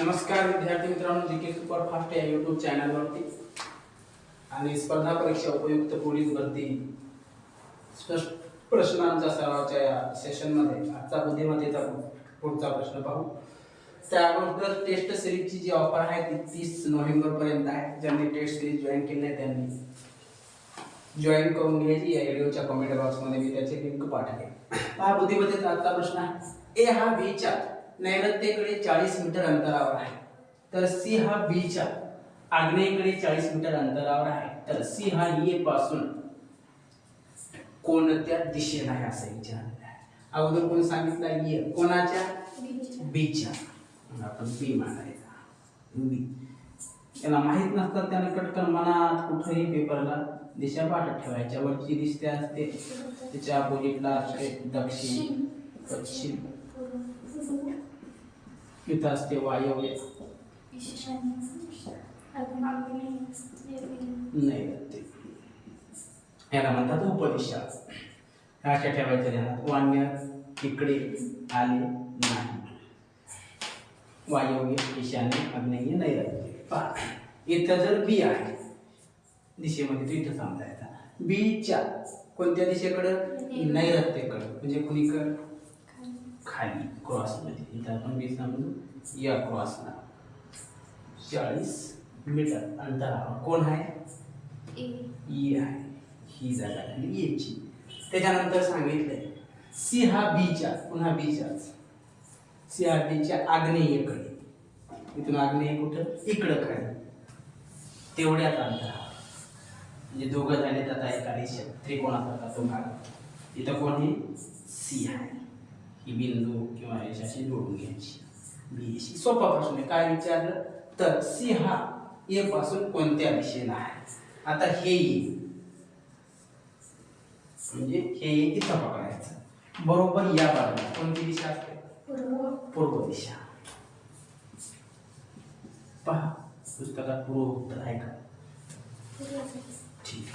नमस्कार विद्यार्थी मित्रांनो, जीके सुपरफास्ट या यूट्यूब चॅनलवरती आणि स्पर्धा परीक्षा उपयुक्त पोलीस भरती प्रश्नांच्या सरावाच्या या सेशनमध्ये आजचा बुद्धिमत्तेचा पुढचा प्रश्न पाहू. त्या अगोदर टेस्ट सिरीजची जी ऑफर आहे ती 30 नोव्हेंबर पर्यंत आहे. ज्यांनी टेस्ट सिरीज जॉईन केली आहे त्यांनी जॉईन करून घ्यायची. या व्हिडिओच्या कमेंट बॉक्समध्ये मी त्याची लिंक पाठवेन. हा बुद्धिमत्तेचा आजचा प्रश्न आहे. ए हा बी च्या नैऋत्येकडे 40 मीटर अंतरावर आहे, तर सी हा बी च्या आग्नेयेकडे 40 मीटर अंतरावर आहे, तर सी हा ए पासून कोणत्या दिशेला आहे असं विचारलेलं आहे. अगोदर कोण सांगितलं? ए. कोणाच्या? बी च्या. आपण बी मानायचा. बी त्याला माहित नसतात त्याने कटकन मनात कुठेही पेपरला दिशा पाठत ठेवायच्या. वरची दिसते असते त्याच्या अपोजिटला असते दक्षिण, पश्चिम, इथं असते वायव्य, नैऋत्य. याला म्हणतात उपदिशा. अशा ठेवायच्या ध्यानात. वान्य इकडे आले नाही. वायव्य, ईशान्य, आग्नेय, नैऋत्य. पहा इथं जर बी आहे दिशेमध्ये, तो इथं समजायचा. बी च्या कोणत्या दिशेकडं? नैऋत्येकडं. म्हणजे कुणीकडं? खाली क्रॉस मध्ये. इथं आपण बी समजू. या क्रॉसला 40 मीटर अंतरावर कोण आहे? ए आहे. ही जागा झाली ए ची. त्याच्यानंतर सांगितलंय सी हा बी च्या, पुन्हा बी च्याच, सी हा बी च्या आग्नेयेकडे. इथून आग्नेय कुठं? इकडं खाली, तेवढ्याच अंतरावर. म्हणजे दोघं झाले आता एका रेषेत त्रिकोणासारखा तो भाग. इथं कोण आहे? सी आहे. ही बिंदू किंवा रेषाशी जोडून घ्यायची. बी शी. सोपा प्रश्न आहे. काय विचारलं तर सी हा ए पासून कोणत्या दिशेला आहे. आता हे ए म्हणजे हे इथं पकडायचं. बरोबर या बाजूला कोणती दिशा असते? पूर्व दिशा. पहा पुस्तकात पूर्व उत्तर आहे का? ठीक.